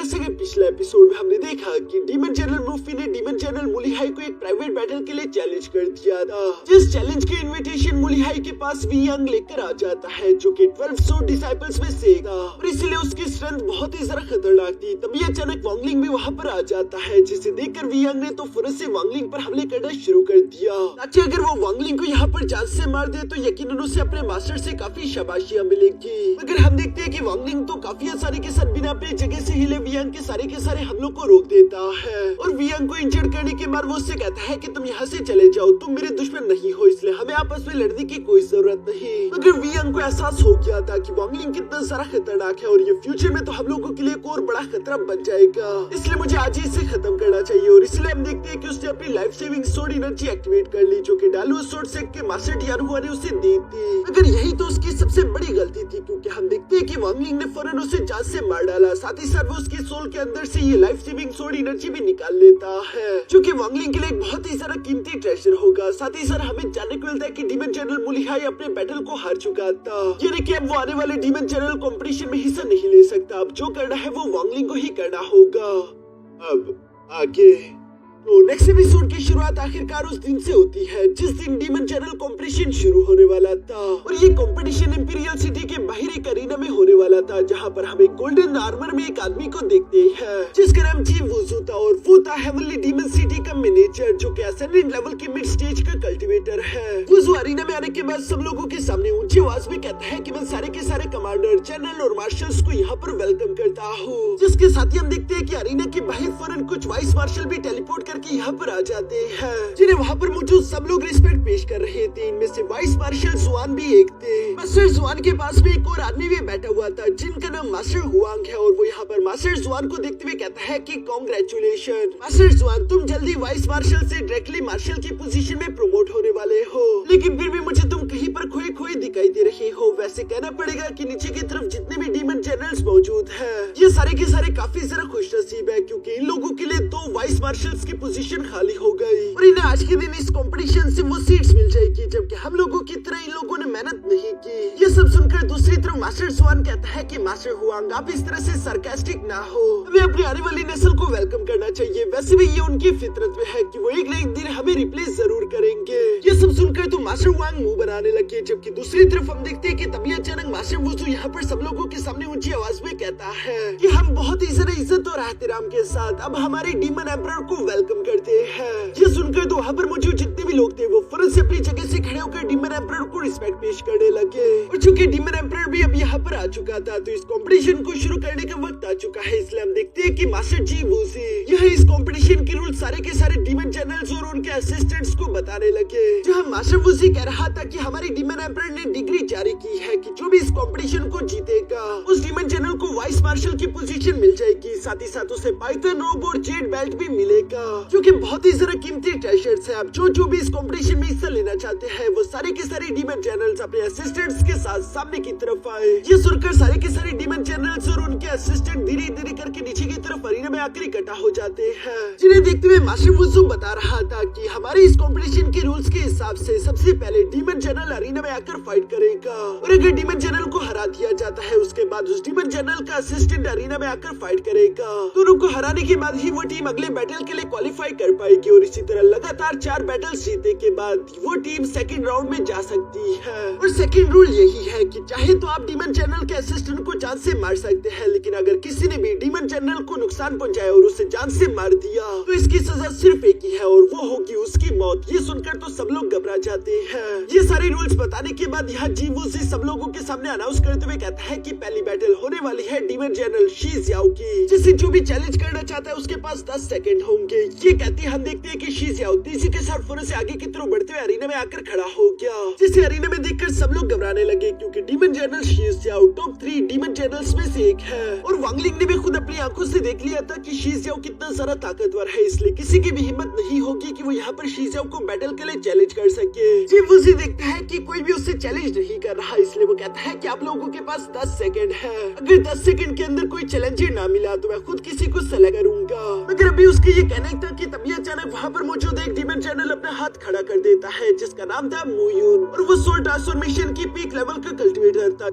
जैसे कि पिछले एपिसोड में हमने देखा कि डीमन जनरल मुफी ने डीमन जनरल मुलीहाई को एक प्राइवेट बैटल के लिए चैलेंज कर दिया था। जिस चैलेंज के इनविटेशन मुलीहाई के पास वी यंग लेकर आ जाता है, जो कि 12 सोर्ड डिसाइपल्स में से था और इसलिए उसकी स्ट्रेंथ बहुत ही ज्यादा खतरनाक थी। तभी अचानक वांगलिंग भी वहाँ पर आ जाता है, जिसे देखकर वी यंग ने तो फौरन से वांगलिंग पर हमले करना शुरू कर दिया, ताकि अगर वो वांगलिंग को यहाँ पर जान से मार दे तो यकीनन उसे अपने मास्टर से काफी शाबाशियां मिलेगी। मगर हम देखते हैं कि वांगलिंग तो काफी आसानी के साथ बिना अपनी जगह से हिले वी यंग के सारे हमलों को रोक देता है और वी यंग को इंजर्ड करने के बाद वो उससे कहता है कि तुम यहाँ से चले जाओ, तुम मेरे दुश्मन नहीं हो, इसलिए हमें आपस में लड़ने की कोई जरूरत नहीं। मगर वी यंग को एहसास हो गया था कि वांगलिंग कितना सारा खतरनाक है और ये फ्यूचर में तो हम लोगों के लिए एक और बड़ा खतरा बन जाएगा, इसलिए मुझे आज ही इसे खत्म करना चाहिए। और इसलिए हम देखते हैं कि उसने अपनी life saving sword energy activate कर ली, जो कि डालू सोर्ड सेक के मास्टर टियानहुआ ने उसे दी थी। मगर यही तो उसकी सबसे बड़ी गलती थी, क्योंकि हम देखते हैं कि वांगलिंग ने फौरन उसे जान से मार डाला। साथ ही साथ वो उसकी सोल के अंदर से ये लाइफ सेविंग सोर्ड एनर्जी भी निकाल लेता है, जो कि वांगलिंग के लिए एक बहुत ही सारा कीमती ट्रेजर होगा। साथ ही साथ हमें जानने को मिलता है कि डीमन जनरल मुलीहाई अपने बैटल को हार चुका था, यानी कि अब वो आने वाले डीमन जनरल कंपटीशन में हिस्सा नहीं ले सकता। अब जो करना है वो वांगलिंग को ही करना होगा। अब आगे तो नेक्स्ट एपिसोड की शुरुआत आखिरकार उस दिन से होती है जिस दिन डीमन जनरल कंपटीशन शुरू होने वाला था, और ये कंपटीशन इंपीरियल सिटी के बाहर एक अरीना में होने वाला था, जहाँ पर हम एक गोल्डन आर्मर में एक आदमी को देखते हैं जिसका नाम जी वुजू था, और वो था हेवनली डीमन सिटी का मैनेजर, जो कि असेंडेंट लेवल की मिड स्टेज का कल्टिवेटर है। वुजू अरीना में आने के बाद सब लोगों के सामने ऊंची आवाज में कहता है कि मैं सारे के सारे कमांडर, जनरल और मार्शल्स को यहाँ पर वेलकम करता हूँ। जिसके साथ ही हम देखते हैं कि अरीना के बाहर फौरन कुछ वाइस मार्शल भी टेलीपोर्ट करके यहाँ पर आ जाते हैं, जिन्हें वहाँ पर मौजूद सब लोग रिस्पेक्ट पेश कर रहे थे। इनमें से वाइस मार्शल जुआन भी एक थे। मास्टर जुआन के पास में एक और आदमी भी बैठा हुआ था जिनका नाम मास्टर हुआंग है, और वो यहाँ पर मास्टर जुआन को देखते हुए कहता है कि कांग्रेचुलेशन मास्टर जुआन, तुम जल्दी वाइस मार्शल से डायरेक्टली मार्शल की पोजीशन में प्रमोट होने वाले हो, लेकिन फिर भी मुझे तुम कहीं पर खोए खोए दिखाई दे रहे हो। वैसे कहना पड़ेगा कि नीचे की तरफ जितने भी डीमन जनरल्स मौजूद हैं, ये सारे के सारे काफी ज्यादा खुशनसीब है, क्योंकि इन लोगों के लिए 2 वाइस मार्शल्स की पोजीशन खाली हो गई और इन्हें आज के दिन इस कंपटीशन से वो सीट्स मिल जाएगी, जबकि हम लोगों की तरह इन लोगों ने मेहनत नहीं की। ये सब सुनकर दूसरी तरफ मास्टर जुआन कहता है कि मास्टर हुआंग, आप इस तरह से सरकास्टिक ना हो, हमें अपनी आने वाली नस्ल को वेलकम करना चाहिए। वैसे भी ये उनकी फितरत में है कि वो एक न एक दिन हमें रिप्लेस जरूर करेंगे। ये सब सुनकर तो मास्टर हुआंग मुंह बनाने लगे, जबकि दूसरी तरफ हम देखते हैं कि तभी अचानक मास्टर वुजू यहाँ पर सब लोगों के सामने ऊंची आवाज में कहता है कि हम बहुत ही ज्यादा इज्जत और एहतराम के साथ अब हमारे डीमन एम्परर को वेलकम करते हैं। ये सुनकर तो वहाँ पर मौजूद जितने भी लोग थे वो फौरन से अपनी जगह से खड़े होकर डीमन एम्परर को रिस्पेक्ट पेश करने लगे, और चूंकि डीमन एम्परर भी अब यहाँ पर आ चुका था तो इस कंपटीशन को शुरू करने का वक्त आ चुका है। इसलिए हम देखते हैं कि मास्टर जी वूजी यह इस कंपटीशन के रूल सारे के सारे डीमन जनरल्स और उनके असिस्टेंट्स को बताने लगे, जहाँ मास्टर वूजी कह रहा था कि हमारे डीमन एम्परर ने डिग्री जारी की है कि जो भी इस कंपटीशन को जीतेगा उस डीमन जनरल को वाइस मार्शल की पोजीशन मिल जाएगी। साथ ही साथ उसे पाइथन रोब और जेड बेल्ट भी मिलेगा, जो कि बहुत ही ज्यादा कीमती ट्रेजर्स है। अब जो भी इस कंपटीशन में हिस्सा लेना चाहते हैं वो सारे के सारे डीमन जनरल्स अपने असिस्टेंट्स के साथ सामने की तरफ आए। ये सुनकर सारे के सारे डीमन जनरल्स और उनके असिस्टेंट धीरे धीरे करके नीचे की तरफ अरीना में आकर इकट्ठा हो जाते हैं, जिन्हें देखते हुए मास्टर वुजू बता रहा था कि हमारे इस कंपटीशन के रूल्स के हिसाब से सबसे पहले डीमन जनरल अरीना में आकर फाइट करेगा, और अगर डीमन जनरल को हरा दिया जाता है उसके बाद उस डीमन जनरल का असिस्टेंट अरीना में आकर फाइट करेगा। दोनों को हराने के बाद ही वो टीम अगले बैटल के लिए क्वालिफाई कर पाएगी, और इसी तरह लगातार 4 बैटल्स जीतने के बाद वो टीम सेकंड राउंड में जा सकती है। और सेकंड रूल यही है कि चाहे तो आप डीमन जनरल के असिस्टेंट को जान से मार सकते हैं, लेकिन अगर किसी ने भी डीमन जनरल को नुकसान पहुंचाया और उसे जान से मार दिया तो इसकी सजा सिर्फ एक ही है, और वो होगी उसकी मौत। ये सुनकर तो सब लोग घबरा जाते हैं। ये सारे रूल्स बताने के बाद यहाँ जीवू से सब लोगों के सामने अनाउंस करते हुए कहता है कि पहली बैटल होने वाली है डीमन जनरल शी जियाओ की, जिसे जो भी चैलेंज करना चाहता है उसके पास 10 सेकंड होंगे। ये कहती हम देखते हैं कि शी जियाओ तेजी के साथ फौरन से आगे की तरफ बढ़ते हुए अरीना में आकर खड़ा हो गया, जिसे अरीना में देखकर सब लोग घबराने लगे, क्योंकि demon general Shi Jiao top 3 demon generals में से एक है, और वांगलिंग ने भी खुद अपनी आंखों से देख लिया था कि शी जियाओ कितना ज्यादा ताकतवर है, इसलिए किसी की भी हिम्मत नहीं होगी कि वो यहाँ पर शी जियाओ को बैटल के लिए चैलेंज कर सके। जी वुजी देखता है कि कोई भी उससे चैलेंज नहीं कर रहा, इसलिए वो कहता है कि आप लोगों के पास 10 सेकंड है, अगर 10 सेकंड के अंदर कोई चैलेंजर ना मिला तो मैं खुद किसी को सेलेक्ट करूंगा। मगर अभी उसके ये कहने था कि तभी अचानक वहाँ पर मौजूद एक डीमन जनरल अपना हाथ खड़ा कर देता है, जिसका नाम था मुयून, और वो सोल ट्रांसफॉर्मेशन की पीक लेवल का कल्टिवेटर था।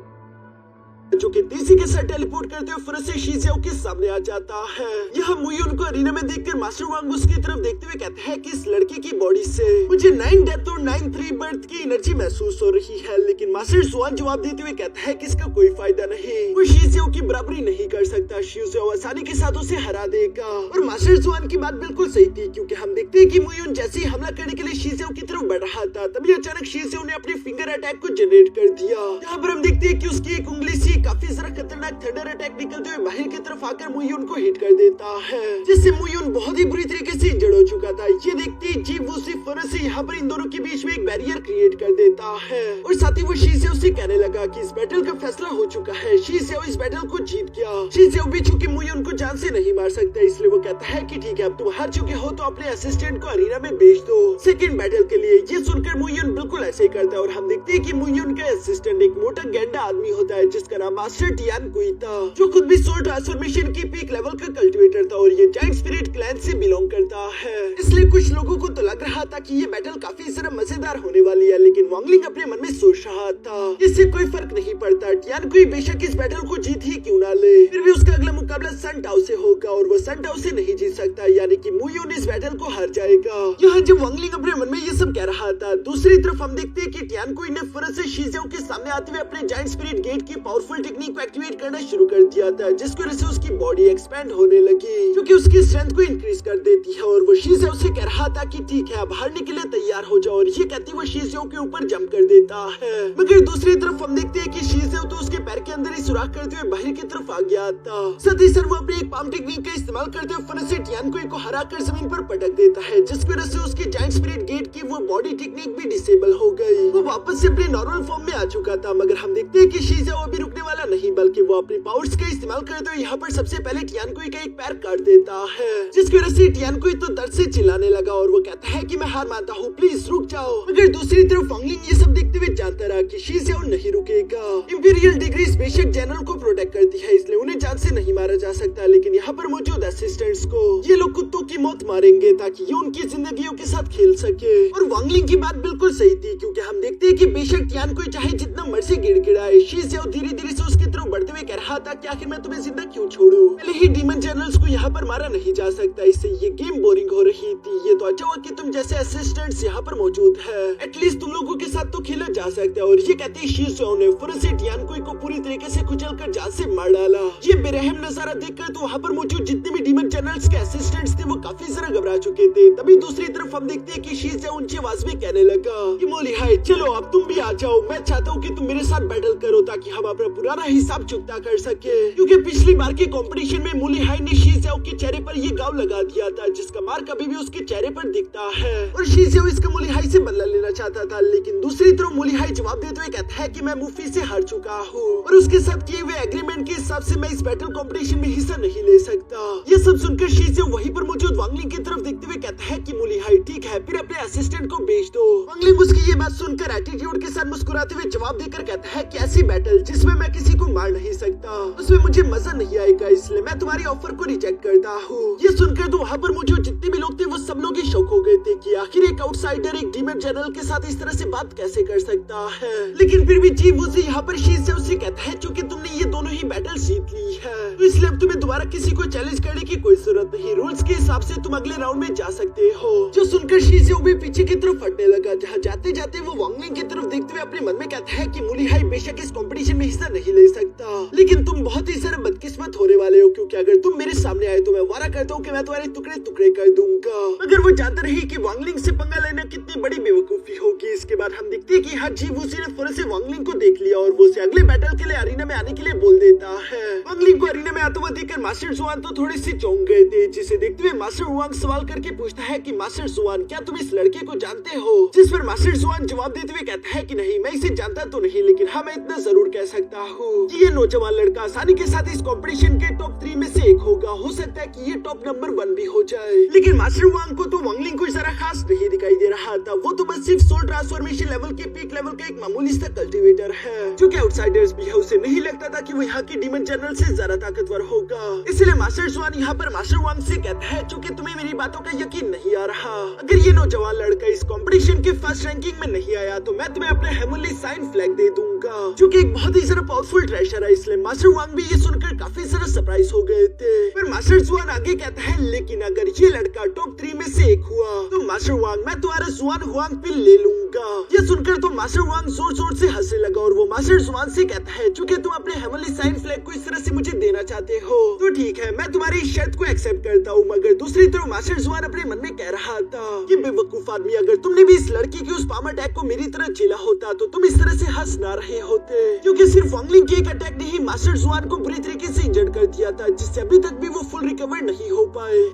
जो कि तेजी के साथ टेलीपोर्ट करते हुए फिर से शीज़ेओ के सामने आ जाता है। यहाँ मुयुन को अरीना में देखकर मास्टर वांग उसकी तरफ देखते हुए कहते हैं कि इस लड़के की बॉडी से मुझे 9 डेथ और 9 फ्री बर्थ की एनर्जी महसूस हो रही है, लेकिन मास्टर जुआन जवाब देते हुए कहता है कि इसका कोई फायदा नहीं, वो शीज़ेओ की बराबरी नहीं कर सकता, शीज़ेओ आसानी के साथ उसे हरा देगा। और मास्टर जुआन की बात बिल्कुल सही थी, क्योंकि हम देखते हैं कि मुयुन जैसे ही हमला करने के लिए शीज़ेओ की तरफ बढ़ रहा था, तभी अचानक शीज़ेओ ने अपने फिंगर अटैक को जनरेट कर दिया। यहाँ पर हम देखते हैं कि उसकी एक उंगली से काफी जरा खतरनाक थंडर अटैक निकलते हुए बाहर की तरफ आकर मुयुन को हिट कर देता है, जिससे मुयुन बहुत ही बुरी तरीके से इंजर्ड हो चुका था। ये देखते ही जी वूसी फुरस से यहाँ पर इन दोनों के बीच में एक बैरियर क्रिएट कर देता है और साथ ही वो शीज़ेओ से कहने लगा कि इस बैटल का फैसला हो चुका है, शीज़ेओ इस बैटल को जीत गया। शीज़ेओ भी चूंकि मुयुन को जान से नहीं मार सकता, इसलिए वो कहता है कि ठीक है, अब तुम हार चुके हो तो अपने असिस्टेंट को अरीना में भेज दो सेकंड बैटल के लिए। ये सुनकर मुयुन बिल्कुल ऐसे ही करता है और हम देखते हैं कि मुयुन का असिस्टेंट एक मोटा गेंडा आदमी होता है जिसका नाम मास्टर टियान कुई था, जो खुद भी सोल ट्रांसफॉर्मेशन की पीक लेवल का कल्टिवेटर था और ये जायंट स्पिरिट क्लैन से बिलोंग करता है। इसलिए कुछ लोगों को तो लग रहा था कि ये बैटल काफी ज्यादा मजेदार होने वाली है, लेकिन वांगलिंग अपने मन में सोच रहा था इससे कोई फर्क नहीं पड़ता, टियान कुई बेशक इस बैटल को जीत ही क्यों ना ले, फिर भी उसका अगला मुकाबला सन टाओ से होगा और वो सन टाओ से नहीं जीत सकता, यानी कि मुयुन इस बैटल को हार जाएगा। यहाँ जब वांगलिंग अपने मन में ये सब कह रहा था, दूसरी तरफ हम देखते हैं कि टियान कुई ने फिर से शीज़ेओ के सामने आते हुए अपने जायंट स्पिरिट गेट की पावरफुल टेक्निक को एक्टिवेट करना शुरू कर दिया था, जिसकी वजह से उसकी बॉडी एक्सपैंड होने लगी, जो कि उसकी स्ट्रेंथ को इंक्रीज कर देती है। और वो शीज़ेओ से कह रहा था कि ठीक है, अब हारने के लिए तैयार हो जाओ, और ये कहती वो शीज़ेओ के ऊपर जंप कर देता है। मगर दूसरी तरफ हम देखते हैं कि शीज़ेओ तो उसके पैर के अंदर ही सुराख करते हुए बाहर की तरफ आ गया था। साथ ही सर वो अपने एक पाम टेक्निक का इस्तेमाल करते हुए फिर से टियान कुई को हराकर जमीन पर पटक देता है, जिसकी वजह से उसकी जायंट स्पिरिट गेट की वो बॉडी टेक्निक भी डिसेबल हो गई। वो वापस से अपने नॉर्मल फॉर्म में आ चुका था, मगर हम देखते हैं कि शीज़ेओ अभी रुकने वाला नहीं, बल्कि वो अपने पावर्स का इस्तेमाल करते हुए यहाँ पर सबसे पहले टियान कुई का एक पैर काट देता है, जिसकी वजह से टियान कुई तो दर्द से चिल्लाने लगा और वो कहता है कि मैं हार मानता हूँ, प्लीज रुक जाओ। मगर दूसरी तरफ वांगलिंग ये सब देखते हुए जानता रहा कि शीज़ेओ नहीं रुकेगा। इंपीरियल डिग्रीज बेशक जनरल को प्रोटेक्ट करती है, इसलिए उन्हें जान से नहीं मारा जा सकता, लेकिन यहाँ पर मौजूद असिस्टेंट्स को ये लोग कुत्तों की मौत मारेंगे ताकि ये उनकी जिंदगियों के साथ खेल सके। और वांगलिंग की बात बिल्कुल सही थी, क्योंकि हम देखते हैं कि बेशक टियान कुई चाहे जितना मर्जी गिड़गिड़ाए, शीज़ेओ धीरे धीरे से उसकी तरफ बढ़ते हुए कह रहा था कि आखिर मैं तुम्हें जिंदा क्यों छोड़ूं, पहले ही डीमन जनरल्स को यहाँ पर मारा नहीं जा सकता, इससे ये गेम बोरिंग हो रही थी। ये तो अच्छा हुआ कि तुम जैसे असिस्टेंट्स यहाँ पर मौजूद है, एटलीस्ट तुम लोगों के साथ तो खेला जा सकता है। और ये कहते ही शीज़ेओ ने फिर से टियान कुई को पूरी तरीके से कुचल कर जान से मार डाला। ये बेरहम नजारा देखकर तो वहाँ पर मौजूद जितने भी डीमन जनरल्स के असिस्टेंट्स थे वो काफी जरा घबरा चुके थे। तभी दूसरी तरफ हम देखते हैं कि शीज़ेओ ऊंची आवाज में कहने लगा कि मोली हाय, चलो अब तुम भी आ जाओ, मैं चाहता हूँ कि तुम मेरे साथ बैटल करो ताकि हम अपना पुराना हिसाब चुकता कर सके, क्योंकि पिछली बार के कंपटीशन में मोली हाय ने शीज़ेओ के चेहरे पर ये घाव लगा दिया था, जिसका मार्क अभी भी उसके चेहरे पर दिखता है और शीज़ेओ इसका मोली हाय से बदला लेना चाहता था। लेकिन दूसरी तरफ मोली हाय जवाब देते हुए कहता है कि मैं मुफी से हार चुका हूँ और उसके साथ किए हुए एग्रीमेंट के हिसाब से मैं इस बैटल कंपटीशन में हिस्सा नहीं ले सकता। ये सब सुनकर शीज़ेओ वहीं पर मौजूद वांगलिंग की तरफ देखते हुए कहता है कि मोली हाय ठीक है, फिर अपने असिस्टेंट को भेज दो। वांगलिंग उसकी ये बात सुनकर एटीट्यूड के साथ मुस्कुराते हुए जवाब देकर कहता है कि ऐसी बैटल जिसमें मैं किसी को मार नहीं सकता, उसमें मुझे मजा नहीं आएगा, इसलिए मैं तुम्हारी ऑफर को रिजेक्ट करता हूँ। ये सुनकर तो वहाँ पर मौजूद जितने भी लोग थे वो सब लोग ही शौक हो गए थे कि आखिर एक आउटसाइडर एक डीमन जनरल के साथ इस तरह से बात कैसे कर सकता है। लेकिन फिर भी जी वूसी यहाँ पर शीज़ेओ से कहता है चूंकि तुमने ये दोनों ही बैटल जीत ली है, तो इसलिए अब तुम्हें दोबारा किसी को चैलेंज करने की कोई जरूरत नहीं, रूल्स के हिसाब से तुम अगले राउंड में जा सकते हो। जो सुनकर शीज़ेओ भी पीछे की तरफ हटने लगा, जहाँ जाते जाते वो वांगलिंग की तरफ देखते हुए अपने मन में कहता है कि मोली हाय बेशक इस कंपटीशन में हिस्सा नहीं ले सकता, लेकिन तुम बहुत ही सारे बदकिस्मत होने वाले हो, क्योंकि अगर तुम मेरे सामने आए तो मैं वादा करता हूँ कि मैं तुम्हारे टुकड़े टुकड़े कर दूंगा। मगर वो जानता रही कि वांगलिंग से पंगा लेना कितनी बड़ी बेवकूफी होगी। इसके बाद हम देखते हैं कि हाँ जी वूसी ने फिर से वांगलिंग को देख लिया और वो उसे अगले बैटल के लिए अरीना में आने के लिए बोल देता है। वांगलिंग को अरीना में आता हुआ देखकर मास्टर जुआन तो थोड़े से चौंक गए थे, जिसे देखते हुए मास्टर वांग सवाल करके पूछता है कि मास्टर जुआन क्या तुम इस लड़के को जानते हो, जिस पर मास्टर जुआन जवाब देते हुए कहता है कि नहीं, मैं इसे जानता तो नहीं, लेकिन हाँ मैं इतना जरूर कह सकता हूँ कि ये नौजवान लड़का आसानी के साथ इस कंपटीशन के टॉप 3 में से एक होगा, हो सकता है कि ये टॉप नंबर 1 भी हो जाए। लेकिन मास्टर वांग को तो वांगलिंग को जरा खास नहीं दिखाई दे रहा था, वो तो बस सिर्फ सोल ट्रांसफॉर्मेशन लेवल के पीक लेवल का एक मामूली सा कल्टीवेटर है, जो कि आउटसाइडर्स भी है, उसे नहीं लगता था कि वो यहाँ की डीमन जनरल से ज्यादा ताकतवर होगा। इसलिए मास्टर जुआन यहाँ पर मास्टर वांग से कहता है चूंकि तुम्हें मेरी बातों का यकीन नहीं आ रहा, अगर ये नौजवान लड़का इस कंपटीशन के फर्स्ट रैंकिंग में नहीं आया तो मैं तुम्हें अपने हेमनली साइन फ्लैग दे दूंगा। लूंगा, जो कि एक बहुत ही ज्यादा पावरफुल ट्रेजर है। इसलिए मास्टर वांग भी ये सुनकर काफी ज्यादा सरप्राइज हो गए थे। फिर मास्टर जुआन आगे कहता है, लेकिन अगर ये लड़का टॉप 3 में से एक हुआ तो मास्टर वांग मैं तुम्हारा जुआन हुआंग पिन ले लूंगा। ये सुनकर तो मास्टर वांग जोर जोर से हंसने लगा और वो मास्टर जुआन से कहता है, चूंकि तुम अपने हेवनली साइन फ्लैग को इस तरह से मुझे देना चाहते हो तो ठीक है, मैं तुम्हारी शर्त को एक्सेप्ट करता हूँ। मगर दूसरी तरफ मास्टर जुआन अपने मन में कह रहा था कि बेवकूफ आदमी, अगर तुमने भी इस लड़की की उस पाम अटैक को मेरी तरह झेला होता तो तुम इस तरह से हंस ना रहे होते, क्योंकि सिर्फ वांगलिंग के एक अटैक ने ही मास्टर जुआन को बुरी तरीके से इंजर्ड कर दिया था, जिससे अभी तक भी वो फुल रिकवर नहीं हो पाए।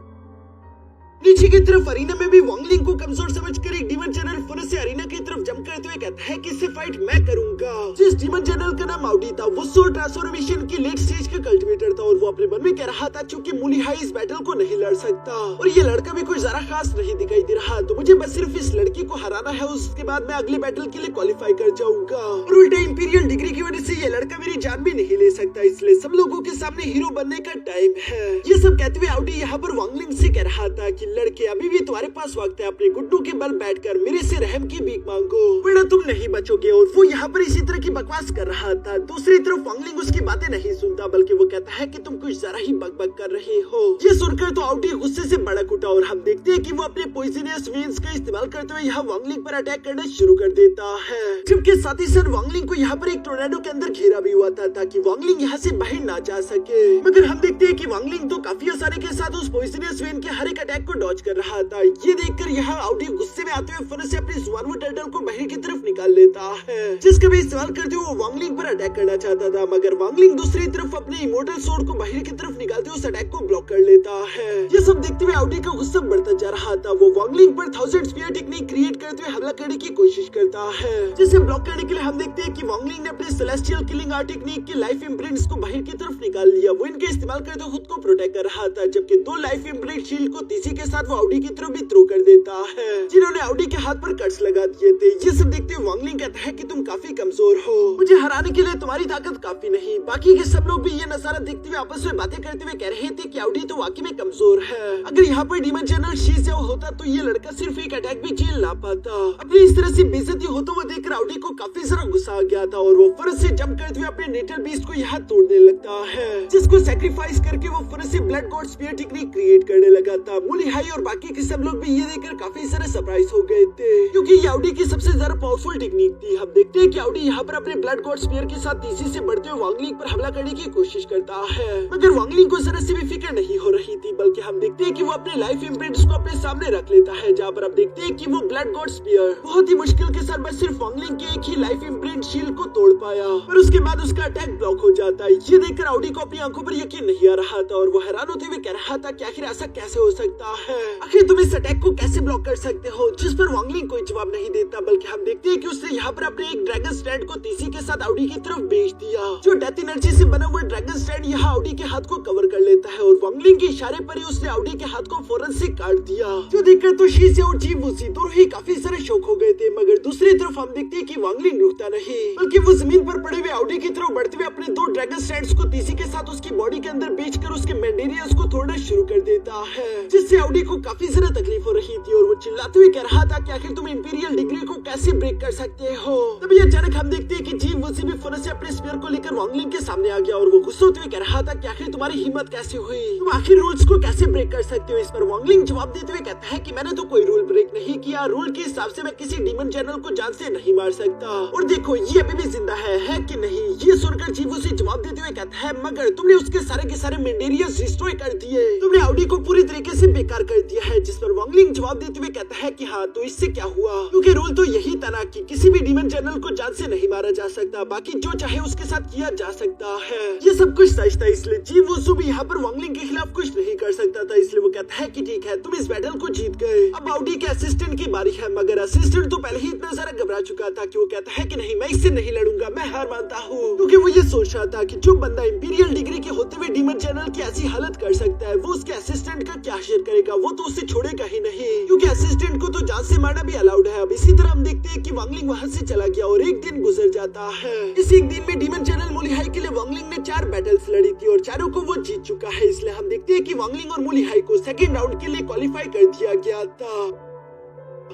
नीचे की तरफ अरीना में भी वांगलिंग को कमजोर समझकर एक डीमन जनरल फुरस से अरीना की तरफ जंप करते हुए कहता है कि इससे फाइट मैं करूंगा। जिस डीमन जनरल का नाम आउडी था वो सोल ट्रांसफॉर्मेशन की लेट स्टेज का कल्टिवेटर था और वो अपने मन में कह रहा था, चूंकि मूली हाई इस बैटल को नहीं लड़ सकता और ये लड़का भी कुछ ज्यादा खास नहीं दिखाई दे रहा, तो मुझे बस सिर्फ इस लड़की को हराना है, उसके बाद मैं अगले बैटल के लिए क्वालिफाई कर जाऊंगा। और उल्टा इंपीरियल डिग्री की वजह से ये लड़का मेरी जान भी नहीं ले सकता, इसलिए सब लोगों के सामने हीरो बनने का टाइम है। ये सब कहते हुए आउडी यहाँ पर वांगलिंग से कह रहा था कि लड़के अभी भी तुम्हारे पास वक्त है, अपने घुटनों के बल बैठकर मेरे से रहम की भीख मांगो वरना तुम नहीं बचोगे। और वो यहाँ पर इसी तरह की बकवास कर रहा था। दूसरी तरफ वांगलिंग उसकी बातें नहीं सुनता, बल्कि वो कहता है कि तुम कुछ जरा ही बकबक कर रहे हो। ये सुनकर तो आउडी गुस्से से भड़क उठा और हम देखते हैं कि वो अपने पॉइजनस वेन्स का इस्तेमाल करते हुए यहाँ वांगलिंग पर अटैक करना शुरू कर देता है, जबकि साथ ही साथ वांगलिंग को यहाँ पर एक टोर्नेडो के अंदर घेरा भी हुआ था ताकि वांगलिंग यहाँ से बाहर ना जा सके। मगर हम देखते हैं कि वांगलिंग तो काफी आसानी के साथ उस पॉइजनस वेन के हर एक अटैक को डॉज कर रहा था। ये देखकर यहाँ आउडी गुस्से में आते हुए फुरस से अपनी जुआन टर्टल को बाहर की तरफ निकाल लेता है, जिसका भी इस्तेमाल करते हुए वो वांगलिंग पर अटैक करना चाहता था, मगर वांगलिंग दूसरी तरफ अपने इमोर्टल सोर्ड को बाहर की तरफ निकालते हुए उस अटैक को ब्लॉक कर लेता है। ये सब देखते हुए आउडी का गुस्सा बढ़ता जा रहा था। वो वांगलिंग पर 1000 स्पीयर टेक्निक क्रिएट करते हुए हमला करने की कोशिश करता है, जिसे ब्लॉक करने के लिए हम देखते हैं कि वांगलिंग ने अपने सेलेस्टियल किलिंग आर्ट टेक्निक के लाइफ इम्प्रिंट्स को बाहर की तरफ निकाल लिया। वो इनके इस्तेमाल करते हुए खुद को प्रोटेक्ट कर रहा था, जबकि 2 लाइफ इम्प्रिंट शील्ड को तीसी के साथ वो आउडी की तरफ भी थ्रो कर देता है, जिन्होंने आउडी के हाथ पर कट्स लगा दिए थे। ये सब देखते हुए वांगलिंग कहता है कि तुम काफी कमजोर हो, मुझे हराने के लिए तुम्हारी ताकत काफी नहीं। बाकी के सब लोग भी ये नजारा देखते हुए आपस में बातें करते हुए कह रहे थे कि आउडी तो वाकई में कमजोर है। अगर यहाँ पर डीमन जनरल शीज़ाओ होता तो ये लड़का सिर्फ एक अटैक भी झेल ना पाता। अपनी इस तरह से बेइज्जती होते हुए देखकर आउडी को काफी ज्यादा गुस्सा आ गया था और वो फुरस से जंप करते हुए अपने नेटल बीस्ट को यहाँ तोड़ने लगता है, जिसको सैक्रिफाइस करके वो फुरस से blood god spear technique create करने लगा था। मूली हाई और बाकी के सब लोग भी ये देखकर काफी सारे सरप्राइज हो गए थे, क्योंकि ये आउडी की सबसे ज्यादा पावरफुल टेक्निक थी। हम देखते हैं कि आउडी यहाँ पर अपने ब्लड गॉड स्पीयर के साथ तेजी से बढ़ते हुए वांगलिंग पर हमला करने की कोशिश करता है, मगर वांगलिंग को जरा से भी फिक्र नहीं हो रही थी, बल्कि हम देखते हैं कि वो अपने लाइफ इम्प्रिंट्स को अपने सामने रख लेता है, जहाँ पर हम देखते हैं कि वो ब्लड गॉड स्पीयर बहुत ही मुश्किल के साथ बस सिर्फ वांगलिंग के एक ही लाइफ इम्प्रिंट शील्ड को तोड़ पाया, पर उसके बाद उसका अटैक ब्लॉक हो जाता है। ये देखकर आउडी को अपनी आंखों पर यकीन नहीं आ रहा था और वो हैरान होते हुए कह रहा था कि आखिर ऐसा कैसे हो सकता है, आखिर तुम इस अटैक को कैसे ब्लॉक कर सकते हो, जिस पर वांगलिंग कोई जवाब नहीं देता, बल्कि हम देखते हैं कि उसने यहाँ पर अपने एक ड्रैगन स्टैंड को तीसी के साथ आउडी की तरफ भेज दिया, जो डेथ एनर्जी से बना हुआ ड्रैगन स्टैंड यहाँ आउडी के हाथ को कवर कर लेता है और वांगलिंग के इशारे पर ही उसने आउडी के हाथ को फौरन से काट दिया, जो देखकर तो शीज़ाओ और जीव वूसी दोनों ही काफी सारे शौक हो गए थे। मगर दूसरी तरफ हम देखते हैं कि वांगलिंग रुकता नहीं, बल्कि वो जमीन पर पड़े हुए आउडी की तरफ बढ़ते हुए अपने 2 ड्रैगन स्टैंड्स को तीसी के साथ उसकी बॉडी के अंदर बेचकर उसके मेंडेरियस को तोड़ना शुरू कर देता है, जिससे आउडी को काफी ज्यादा तकलीफ हो रही थी और वो चिल्लाते हुए कह रहा था कि आखिर तुम इंपीरियल डिग्री को कैसे ब्रेक कर सकते हो। तभी अचानक हम देखते हैं कि जीव वूसी भी फुरस से अपने स्पीयर को लेकर वांगलिंग के सामने आ गया और वो गुस्से होते हुए कह रहा था कि आखिर तुम्हारी हिम्मत कैसे हुई, तुम आखिर रूल्स को कैसे ब्रेक कर सकते हो। इस पर वांगलिंग जवाब देते हुए कहता है कि मैंने तो कोई रूल ब्रेक नहीं किया, रूल के हिसाब से मैं किसी डीमन जनरल को जान से नहीं मार सकता, और देखो ये अभी भी जिंदा है कि नहीं। ये सुनकर जीव वूसी जवाब देते हुए कहता है, मगर तुमने उसके सारे के सारे मेंडेरियस डिस्ट्रॉय कर दिए, तुमने आउडी को पूरी तरीके से बेकार कर दिया है। जिस पर वांगलिंग जवाब देते हुए कहता है कि हाँ, तो इससे क्या हुआ, क्योंकि रूल तो यही था ना कि किसी भी डीमन जनरल को जान से नहीं मारा जा सकता, बाकी जो चाहे उसके साथ किया जा सकता है। ये सब कुछ सच था, इसलिए जीव वूसी भी यहाँ पर वांगलिंग के खिलाफ कुछ नहीं कर सकता था, इसलिए वो कहता है कि ठीक है, तुम इस बैटल को जीत गए, अब आउडी के असिस्टेंट की बारी है। मगर असिस्टेंट तो पहले ही इतना सारा घबरा चुका था कि वो कहता है कि नहीं, मैं इससे नहीं लड़ूंगा, मैं हार मानता हूँ, क्योंकि वो ये सोच रहा था कि जो बंदा इंपीरियल डिग्री के होते हुए डीमन जनरल की ऐसी हालत कर सकता है, वो उसके असिस्टेंट का क्या शेयर करेगा, वो तो उसे छोड़ेगा ही नहीं, क्योंकि असिस्टेंट को तो जान से मारना भी अलाउड है। अब इसी तरह हम देखते हैं कि वांगलिंग वहाँ से चला गया और एक दिन गुजर जाता है। इस एक दिन में डीमन जनरल मूली हाई के लिए वांगलिंग ने 4 बैटल्स लड़ी थी और चारों को वो जीत चुका है, इसलिए हम देखते हैं कि वांगलिंग और मूली हाई को सेकंड राउंड के लिए क्वालिफाई कर दिया गया था।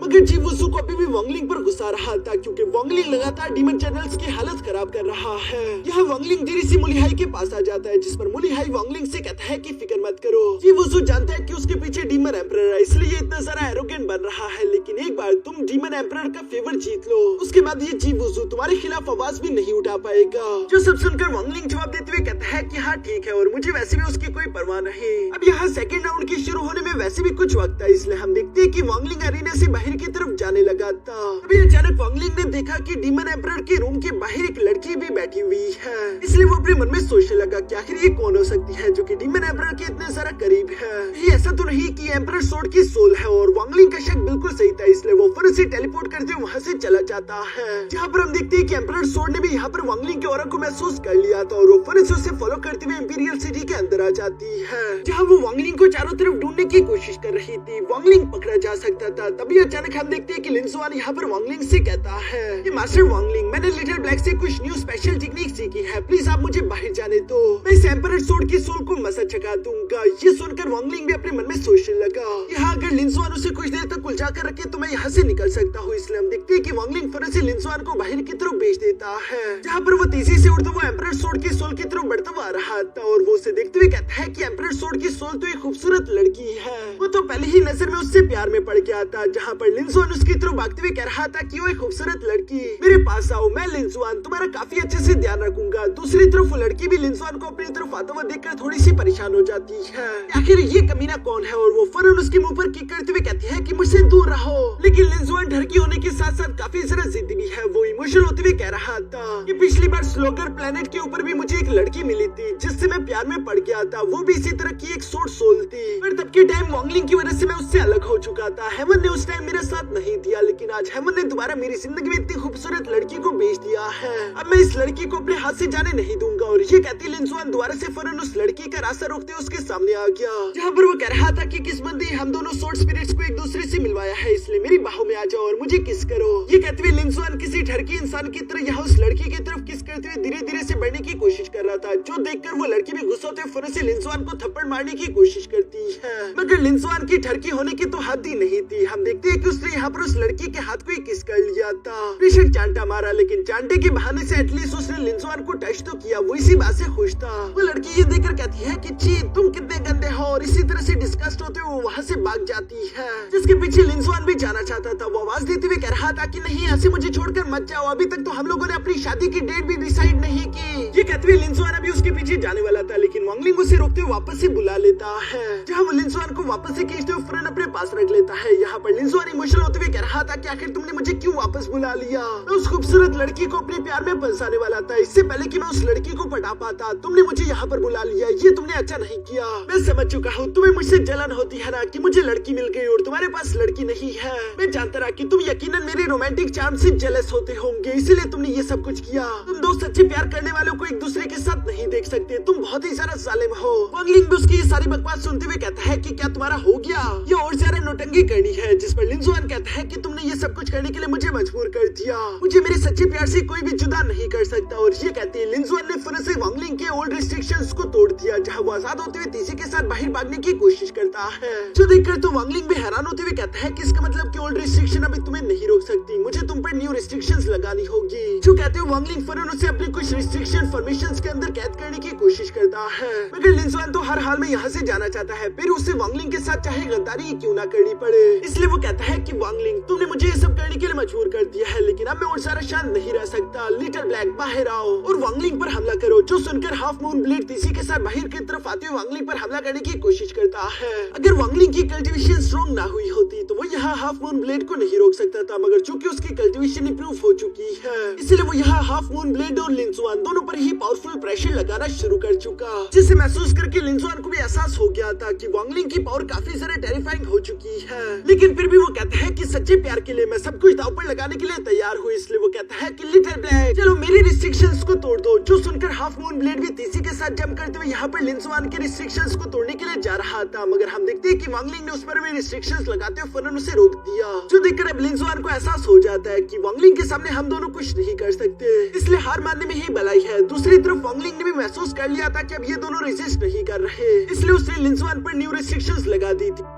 मगर जी वुसू को अभी भी वांगलिंग पर गुस्सा रहा था क्योंकि वांगलिंग लगातार डीमन चैनल्स की हालत खराब कर रहा है। यहाँ वांगलिंग धीरे से मुलीहाई के पास आ जाता है, जिस पर मुलीहाई वांगलिंग से कहता है कि फिक्र मत करो। जी वुसू जानता है कि उसके पीछे डीमन एम्परर है, इसलिए इतना सारा एरोगेंट बन रहा है, लेकिन एक बार तुम डीमन एम्परर का फेवर जीत लो, उसके बाद ये जी वुसू तुम्हारे खिलाफ आवाज भी नहीं उठा पाएगा। जो सब सुनकर वांगलिंग जवाब देते हुए कहता है कि हाँ ठीक है, और मुझे वैसे भी उसकी कोई परवाह नहीं। अब यहाँ सेकंड राउंड की शुरू होने में वैसे भी कुछ वक्त है, इसलिए हम देखते हैं कि वांगलिंग अरीना से बाहर की तरफ जाने लगा था। अभी अचानक वांगलिंग ने देखा कि डीमन एम्परर के रूम के बाहर एक लड़की भी बैठी हुई है, इसलिए वो अपने मन में सोचने लगा कि आखिर ये कौन हो सकती है जो कि डीमन एम्परर के इतने सारा करीब है। ये ऐसा तो नहीं कि एम्परर सोर्ड की सोल है, और वांगलिंग का शक बिल्कुल सही था, इसलिए वो फौरन से टेलीपोर्ट करते हुए वहाँ से चला जाता है। जहाँ पर हम देखते हैं कि एम्परर सोर्ड ने भी यहाँ पर वांगलिंग के ऑरा को महसूस कर लिया था, और वो फौरन से उसे फॉलो करते हुए इंपीरियल सिटी के अंदर आ जाती है, जहाँ वो वांगलिंग को चारों तरफ ढूंढने की कोशिश कर रही थी। वांगलिंग पकड़ा जा सकता था, तभी अचानक हम देखते हैं कि लिन जुआन यहाँ पर वांगलिंग से कहता है कि मास्टर वांगलिंग, मैंने लिटिल ब्लैक से कुछ न्यू स्पेशल टेक्निक सीखी है, प्लीज आप मुझे बाहर जाने दो, मैं इस एम्परर सोर्ड की सोल को मसा चका दूंगा। ये सुनकर वांगलिंग भी अपने मन में सोचने लगा कि हाँ, अगर लिन जुआन उसे कुछ देर तक उलझा कर रखे तो मैं यहाँ से निकल सकता हूँ। इसलिए हम देखते हैं कि वांगलिंग फौरन से लिन जुआन को बाहर की तरफ भेज देता है, जहाँ पर वो तेजी से उड़ता हुआ एम्परर सोर्ड की सोल की तरफ बढ़ता हुआ रहा था, और वो उसे देखते हुए कहता है कि एम्परर सोर्ड की सोल तो एक खूबसूरत लड़की है, वो तो पहले ही नजर में उससे प्यार में पड़ गया था। जहाँ पर लिन जुआन उसकी तरफ भागते हुए कह रहा था कि वो एक खूबसूरत लड़की, मेरे पास आओ, मैं लिन जुआन तुम्हारा काफी अच्छे से ध्यान रखूंगा। दूसरी तरफ वो लड़की भी लिन जुआन को अपनी तरफ आता हुआ देखकर थोड़ी सी परेशान हो जाती है, आखिर ये कमीना कौन है, और वो फौरन उसके मुंह पर किक करते हुए कहती है कि मुझसे दूर रहो। लेकिन लिन जुआन ढरकी होने के साथ साथ काफी ज्यादा जिद्दी भी है, वो इमोशनल होते हुए कह रहा था कि पिछली बार स्लोगर प्लेनेट के ऊपर भी मुझे एक लड़की मिली थी जिससे मैं प्यार में पड़ गया था, वो भी इसी तरह की एक सोर्ड सोल थी, पर तब के टाइम वांगलिंग की वजह से मैं उससे अलग हो चुका था। हेवन ने उस टाइम मेरा साथ नहीं दिया, लेकिन आज हेवन ने दोबारा मेरी जिंदगी में इतनी खूबसूरत लड़की को भेज दिया है, अब मैं इस लड़की को अपने हाथ से जाने नहीं दूंगा। और ये कहती लिन जुआन दोबारा से फौरन उस लड़की का रास्ता रोकते उसके सामने आ गया, जहाँ पर वो कह रहा था कि किस्मत ने हम दोनों सोर्ड स्पिरिट्स को एक दूसरे से मिलवाया है, इसलिए मेरी बाहों में आ जाओ और मुझे किस करो। ये कहते हुए लिन जुआन किसी ढरकी इंसान की तरह यहाँ उस लड़की की तरफ किस करते हुए धीरे धीरे से बढ़ने की कोशिश कर रहा था, जो देखकर वो लड़की भी गुस्सा होते हुए फौरन से लिन जुआन को थप्पड़ मारने की कोशिश करती है, मगर लिन जुआन की ढरकी होने की तो हद ही नहीं थी। हम देखते हैं कि उसने यहाँ पर उस लड़की के हाथ को ही किस कर लिया था, बेशक चांटा मारा, लेकिन चांटे के बहाने से एटलीस्ट उसने लिन जुआन को टच तो किया, वो इसी बात से खुश था। वो लड़की ये देखकर कहती है कि छी तुम कितने गंदे हो, और इसी तरह से डिस्कस्ट होते हुए वो वहाँ से भाग जाती है, जिसके पीछे लिन जुआन भी जाना चाहता था। वो आवाज देते हुए कह रहा था कि नहीं, ऐसे मुझे छोड़कर मत जाओ, अभी तक तो हम लोगों ने अपनी शादी की डेट भी डिसाइड नहीं की। ये कहते हुए लिन जुआन अभी उसके पीछे जाने वाला था, लेकिन वांगलिंग उसे रोकते हुए वापस से बुला लेता है, जहाँ वो लिन जुआन को वापस से खींचते हुए फौरन अपने पास रख लेता है। यहाँ पर लिन जुआन इमोशनल होते हुए कह रहा था कि आखिर तुमने मुझे क्यों वापस बुला लिया, मैं उस खूबसूरत लड़की को अपने प्यार में फंसाने वाला था, इससे पहले कि मैं उस लड़की को पटा पाता तुमने मुझे यहाँ पर बुला लिया, ये तुमने अच्छा नहीं किया। मैं समझ चुका हूँ तुम्हें मुझसे जलन होती है ना कि मुझे लड़की मिल गई और तुम्हारे पास लड़की नहीं है, मैं जानता रहा कि तुम यकीनन मेरे रोमांटिक चार्म से जेलस होते होंगे, इसीलिए तुमने ये सब कुछ किया। तुम दो सच्चे प्यार करने वालों को एक दूसरे के साथ नहीं देख सकते, तुम बहुत ही ज्यादा जालिम हो। वांगलिंग भी उसकी ये सारी बकवास सुनते हुए कहता है कि क्या तुम्हारा हो गया, ये और ज्यादा नौटंकी करनी है, जिस पर लिन जुआन कहता है कि तुमने ये सब कुछ करने के लिए मुझे मजबूर कर दिया, मुझे मेरे सच्चे प्यार से कोई भी जुदा नहीं कर सकता। और ये कहते हैं लिन जुआन ने फौरन से वांगलिंग के ओल्ड रिस्ट्रिक्शंस को तोड़ दिया, जहाँ वो आजाद होते हुए तीसी के साथ बाहर भागने की कोशिश करता है, जो देखकर तो वांगलिंग भी हैरान होते हुए कहता है कि इसका मतलब कि ओल्ड रिस्ट्रिक्शन अभी तुम्हें नहीं रोक सकती, मुझे तुम पर न्यू रिस्ट्रिक्शंस लगानी होगी। जो कहते हुए वांगलिंग फौरन उसे अपने कुछ रिस्ट्रिक्शन फॉर्मेशंस के अंदर कैद करने की कोशिश करता है, मगर लिन जुआन तो हर हाल में यहाँ से जाना चाहता है, फिर उसे वांगलिंग के साथ चाहे गद्दारी क्यों ना करनी पड़े। इसलिए वो कहता है कि वांगलिंग तुमने मुझे ये सब करने के लिए मजबूर कर दिया है, लेकिन अब मैं और सारा शांत नहीं रह सकता, लिटिल ब्लैक बाहर आओ और वांगलिंग पर हमला करो। जो सुनकर हाफ मून ब्लेड तीसी के साथ बाहर की तरफ आते हुए वांगलिंग पर हमला करने की कोशिश करता है। अगर वांगलिंग की कल्टीवेशन स्ट्रॉन्ग ना हुई होती तो वो यहाँ हाफ मून ब्लेड को नहीं रोक सकता था, मगर चूंकि उसकी कल्टीवेशन इंप्रूव हो चुकी है, इसलिए वो यहाँ हाफ मून ब्लेड और लिन जुआन दोनों पर ही पावरफुल प्रेशर लगाना शुरू कर चुका, जिसे महसूस करके लिन जुआन को भी एहसास हो गया था कि वांगलिंग की पावर काफी ज्यादा टेरिफाइंग हो चुकी है। लेकिन फिर भी वो कहता है कि सच्चे प्यार के लिए मैं सब कुछ दांव पर लगाने के लिए तैयार हूँ, इसलिए वो कहता है कि लिटिल ब्लैक चलो मेरी रिस्ट्रिक्शंस को तोड़ दो। जो सुनकर हाफ मून ब्लेड भी तीसी के साथ जंप करते हुए यहाँ पर लिन जुआन के रिस्ट्रिक्शंस को तोड़ने के लिए जा रहा था, मगर हम देखते हैं कि वांगलिंग ने उस पर भी रिस्ट्रिक्शंस लगाते हुए फौरन उसे रोक दिया, जो देखकर अब लिन जुआन को एहसास हो जाता है कि वांगलिंग के सामने हम दोनों कुछ नहीं कर सकते, इसलिए हार मानने में ही भलाई है। दूसरी तरफ वांगलिंग ने भी महसूस कर लिया था कि अब ये दोनों रेजिस्ट नहीं कर रहे, इसलिए उसने लिन जुआन पर न्यू रिस्ट्रिक्शंस लगा दी थी।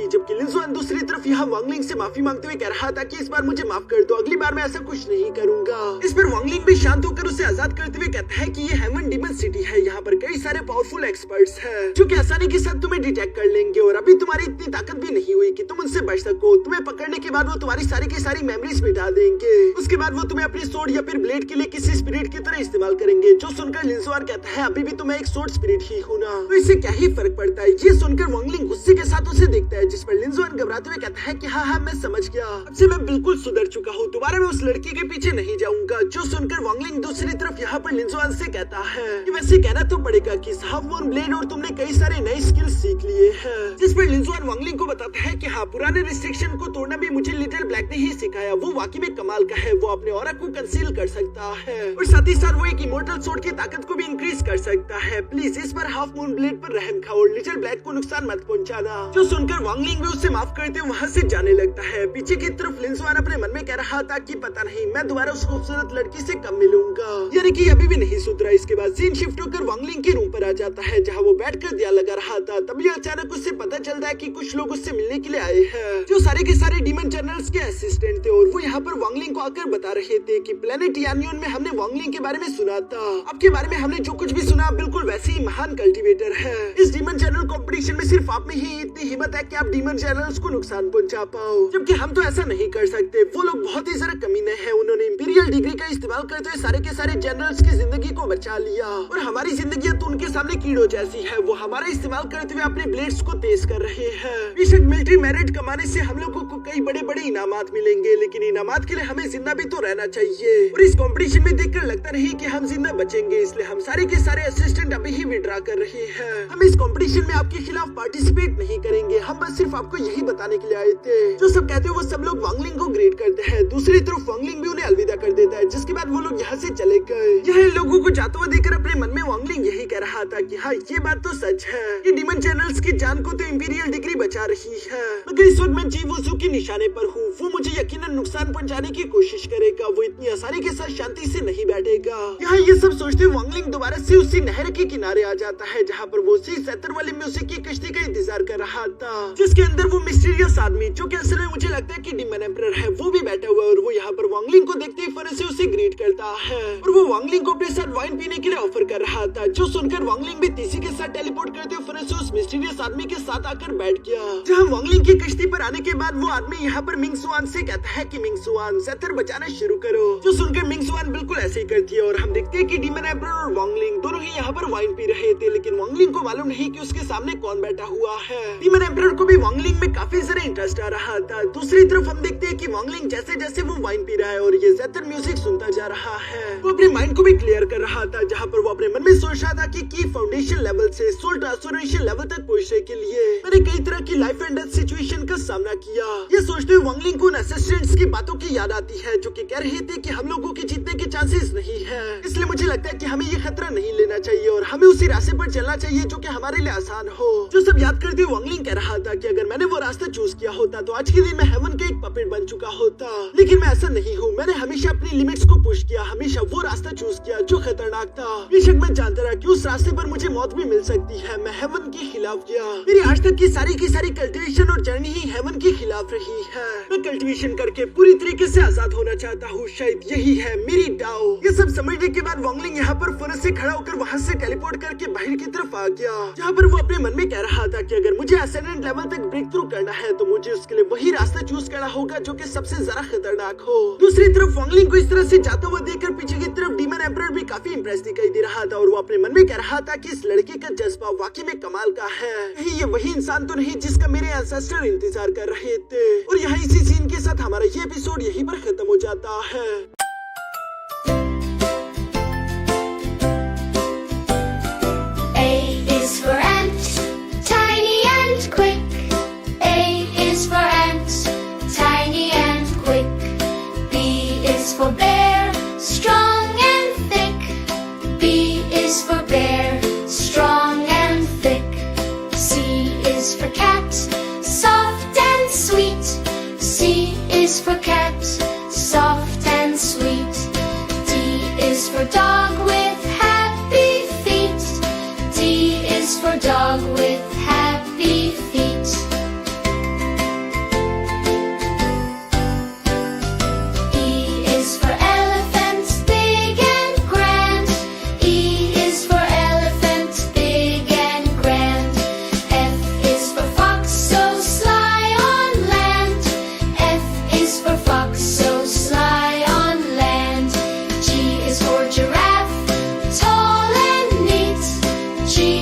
जबकि लिंजुआन दूसरी तरफ यहाँ वांगलिंग से माफी मांगते हुए कह रहा था कि इस बार मुझे माफ कर दो, अगली बार मैं ऐसा कुछ नहीं करूंगा। इस पर वांगलिंग भी शांत होकर उसे आजाद करते हुए कहता है कि ये हेवन डीमन सिटी है, यहाँ पर कई सारे पावरफुल एक्सपर्ट्स हैं जो कि आसानी के साथ तुम्हें डिटेक्ट कर लेंगे और अभी तुम्हारी इतनी ताकत भी नहीं हुई कि तुम उनसे बच सको। तुम्हें पकड़ने के बाद वो तुम्हारी सारी की सारी मेमोरीज मिटा देंगे। उसके बाद वो तुम्हें अपनी सोर्ड या फिर ब्लेड के लिए किसी स्पिरिट की तरह इस्तेमाल करेंगे। जो सुनकर लिंजुआन कहता है अभी भी तो मैं एक सोर्ड स्पिरिट ही हूँ ना, तो इससे क्या ही फर्क पड़ता है। ये सुनकर वांगलिंग गुस्से के साथ उसे देखता है, जिस पर लिंजुआन घबराते हुए कहता है कि हाँ मैं समझ गया, अब से मैं बिल्कुल सुधर चुका हूँ, दोबारा मैं उस लड़की के पीछे नहीं जाऊंगा। जो सुनकर वांगलिंग दूसरी तरफ यहाँ पर लिंजुआन से कहता है कि वैसे कहना तो पड़ेगा कि हाफ मून ब्लेड और तुमने कई सारे नए स्किल सीख लिए हैं। जिस पर लिंजुआन वांगलिंग को बताता है कि हाँ, पुराने रिस्ट्रिक्शन को तोड़ना भी मुझे लिटिल ब्लैक ने ही सिखाया, वो वाकई में कमाल का है, वो अपने ऑरा को कंसील कर सकता है और साथ ही साथ वो एक इमोर्टल सोर्ड की ताकत को भी इंक्रीज कर सकता है। प्लीज इस बार हाफ मून ब्लेड पर रहम खाओ और लिटिल ब्लैक को नुकसान मत पहुंचाना। जो सुनकर वांगलिंग भी उससे माफ करते हुए वहाँ से जाने लगता है। पीछे की तरफ लिंजुआन अपने मन में कह रहा था कि पता नहीं मैं दोबारा उस खूबसूरत लड़की से कब मिलूंगा, यानी कि अभी भी नहीं सुधरा। इसके बाद सीन शिफ्ट होकर वांगलिंग के रूम पर आ जाता है जहाँ वो बैठकर दिया लगा रहा था। तभी अचानक उससे पता चलता है कि कुछ लोग उससे मिलने के लिए आए हैं जो सारे के सारे डीमन जनरल्स के असिस्टेंट थे और वो यहाँ पर वांगलिंग को आकर बता रहे थे कि प्लेनेट यानियोन में हमने वांगलिंग के बारे में सुना था, आपके बारे में हमने जो कुछ भी सुना बिल्कुल वैसे ही महान कल्टीवेटर है। इस डीमन जनरल कॉम्पिटिशन में सिर्फ आप में ही इतनी हिम्मत है कि आप डीमन जनरल्स को नुकसान पहुंचा पाओ, जबकि हम तो ऐसा नहीं कर सकते। वो लोग बहुत ही जरा कमीने हैं, उन्होंने इंपीरियल डिग्री का इस्तेमाल करते हुए सारे के सारे जनरल्स की जिंदगी को बचा लिया और हमारी जिंदगी तो उनके सामने कीड़ों जैसी है। वो हमारा इस्तेमाल करते हुए अपने ब्लेड्स को तेज कर रहे हैं। बेशक मिलिट्री मेरिट कमाने से हम लोगों को कई बड़े बड़े इनामात मिलेंगे, लेकिन इनामात के लिए हमें जिंदा भी तो रहना चाहिए और इस कंपटीशन में देखकर लगता नहीं कि हम जिंदा बचेंगे, इसलिए हम सारे के सारे असिस्टेंट अभी ही विड्रॉ कर रहे हैं। हम इस कंपटीशन में आपके खिलाफ पार्टिसिपेट नहीं करेंगे, हम बस सिर्फ आपको यही बताने के लिए आए थे। जो सब कहते हैं वो सब लोग वांगलिंग को ग्रेट करते हैं। दूसरी तरफ वांगलिंग भी उन्हें अलविदा कर देता है, जिसके बाद वो लोग यहाँ से चले गए। यह लोगों को जाते हुए देखकर अपने मन में वांगलिंग यही कह रहा था कि हाँ, ये बात तो सच है कि डीमन जनरल्स की जान को तो इंपीरियल डिग्री बचा रही है, मगर इस वक्त मैं जी वुसू के निशाने पर हूँ। वो मुझे यकीनन नुकसान पहुंचाने की कोशिश करेगा, वो इतनी आसानी के साथ शांति से नहीं बैठेगा। यहाँ ये सब सोचते हुए वांगलिंग दोबारा से उसी नहर के किनारे आ जाता है जहाँ पर वो उसी सेतर वाली म्यूजिक की कश्ती का इंतजार कर रहा था, जिसके अंदर वो मिस्टीरियस आदमी जो कि असल में मुझे लगता है कि डीमन एम्परर है, वो भी बैठा हुआ है और वो यहाँ पर वांगलिंग को देखते ही फौरन से उसे ग्रीट करता है और वो वांगलिंग को अपने साथ वाइन पीने के लिए ऑफर कर रहा था। जो सुनकर वांगलिंग भी तीसी के साथ टेलीपोर्ट करते हुए फौरन से उस मिस्टीरियस आदमी के साथ आकर बैठ गया। जहाँ वांगलिंग की कश्ती पर आने के बाद वो आदमी यहाँ पर मिंगसुआन से कहता है कि मिंगसुआन सेतर बचाना शुरू करो। जो सुनकर मिंगसुआन बिल्कुल ऐसे ही करती है और हम देखते हैं कि डीमन एम्परर और वांगलिंग दोनों ही यहाँ पर वाइन पी रहे थे, लेकिन वांगलिंग को मालूम नहीं कि उसके सामने कौन बैठा हुआ है। डीमन एम्परर को भी वांगलिंग में काफी ज्यादा इंटरेस्ट आ रहा था। दूसरी तरफ हम देखते हैं कि वांगलिंग जैसे जैसे वो वाइन पी रहा है और ये सेतर म्यूजिक सुनता जा रहा है, वो अपने माइंड को भी क्लियर कर रहा था, जहाँ पर वो अपने मन में सोच रहा था कि की फाउंडेशन लेवल से सोल ट्रांसफॉर्मेशन लेवल तक पहुंचने के लिए मैंने कई तरह की लाइफ एंड डेथ सिचुएशन का सामना किया। ये सोचते हुए वांगलिंग को उन असिस्टेंट्स की बातों की याद आती है जो कि कह रहे थे कि हम लोगों के जीतने के चांसेस नहीं है, इसलिए मुझे लगता है कि हमें ये खतरा नहीं लेना चाहिए और हमें उसी रास्ते पर चलना चाहिए जो कि हमारे लिए आसान हो। जो सब याद करते हुए वांगलिंग कह रहा था कि अगर मैंने वो रास्ता चूज किया होता तो आज के दिन मैं हेवन का एक पपेट बन चुका होता, लेकिन मैं ऐसा नहीं हूँ। मैंने हमेशा अपनी लिमिट्स को पुश किया, हमेशा वो रास्ता चूज किया जो खतरनाक था। बेशक मैं जानता रहा कि उस रास्ते पर मुझे मौत भी मिल सकती है, मैं हेवन के खिलाफ गया। मेरी आज तक की सारी कल्टिवेशन और जर्नी ही हेवन के खिलाफ रही है। मैं कल्टिवेशन करके पूरी तरीके से आजाद होना चाहता हूँ, शायद यही है मेरी डाओ। ये सब समझने के बाद वांगलिंग यहाँ पर फौरन से खड़ा होकर वहाँ से टेलीपोर्ट करके बाहर की तरफ आ गया, जहाँ पर वो अपने मन में कह रहा था कि अगर मुझे एसेंडेंट लेवल तक ब्रेक थ्रू करना है तो मुझे उसके लिए वही रास्ता चूज करना होगा जो कि सबसे ज्यादा खतरनाक हो। दूसरी तरफ वांगलिंग को इस तरह से जाता हुआ देखकर पीछे की तरफ डीमन एम्परर भी काफी इंप्रेस दिखाई दे रहा था और वो अपने मन में कह रहा था कि इस लड़के का जज्बा वाकई में कमाल का है, कहीं ये वही इंसान तो नहीं जिसका मेरे एंसेस्टर इंतजार कर रहे थे। और यहाँ इसी सीन के साथ हमारा ये एपिसोड यहीं पर खत्म हो जाता है। For bear, strong and thick. B is for bear, strong and thick. C is for cat, soft and sweet. C is for cat, soft and sweet. D is for dog with happy feet. D is for dog with happy feet.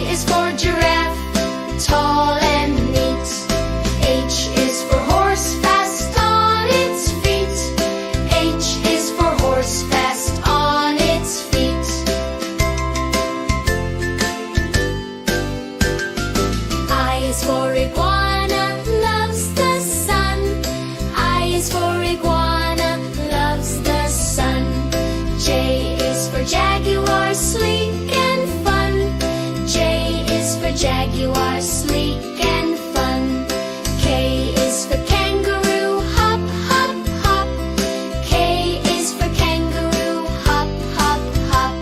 is for giraffe, tall and neat. H is for horse, fast on its feet. H is for horse, fast on its feet. I is for iguana, loves the sun. I is for iguana, loves the sun. J is for jaguar, sleek and fun. J is for jaguar, sleek and fun. K is for kangaroo, hop, hop, hop. K is for kangaroo, hop, hop, hop.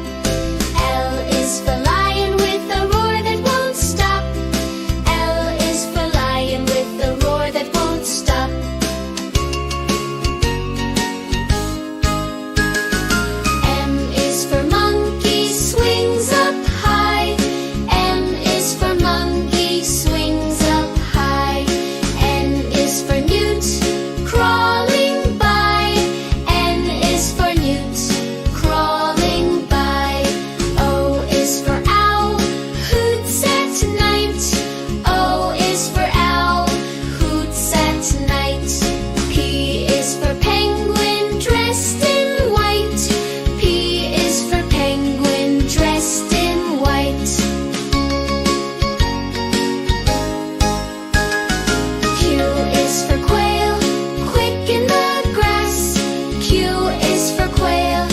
L is for lion with a roar that won't stop. L is for lion with a roar that won't stop. M is for monkey, swings up high. M is for monkey, swings up high. N is for newt, crawling by. N is for newt, crawling by. O is for owl, hoots at night. O is for owl, hoots at night. P is for penguin, dressed in white. P is for penguin, dressed in white. Q is for quail, quick in the grass. Q is for quail,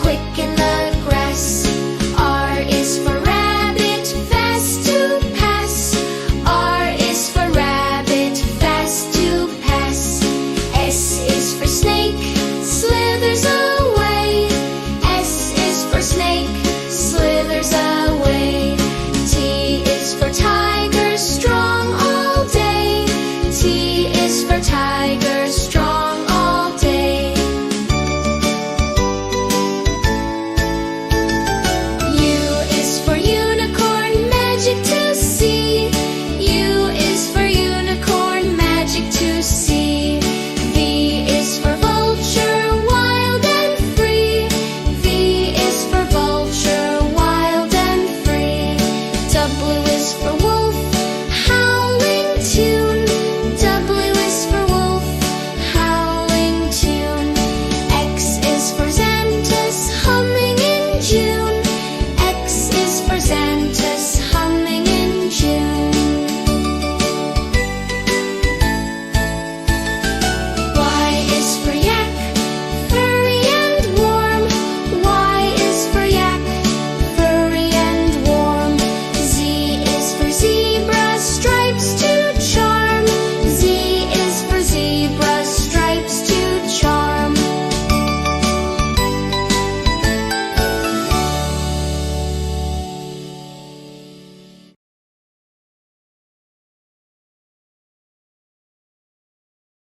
quick in the grass. R is for rabbit, fast to pass. R is for rabbit, fast to pass. S is for snake, slithers away. S is for snake, slithers away. T is for tiger, strong all day. T is for tiger, strong all day. U is for unicorn, magic to see. U is for unicorn, magic to see. V is for vulture, wild and free. V is for vulture, wild and free. W is for wolf,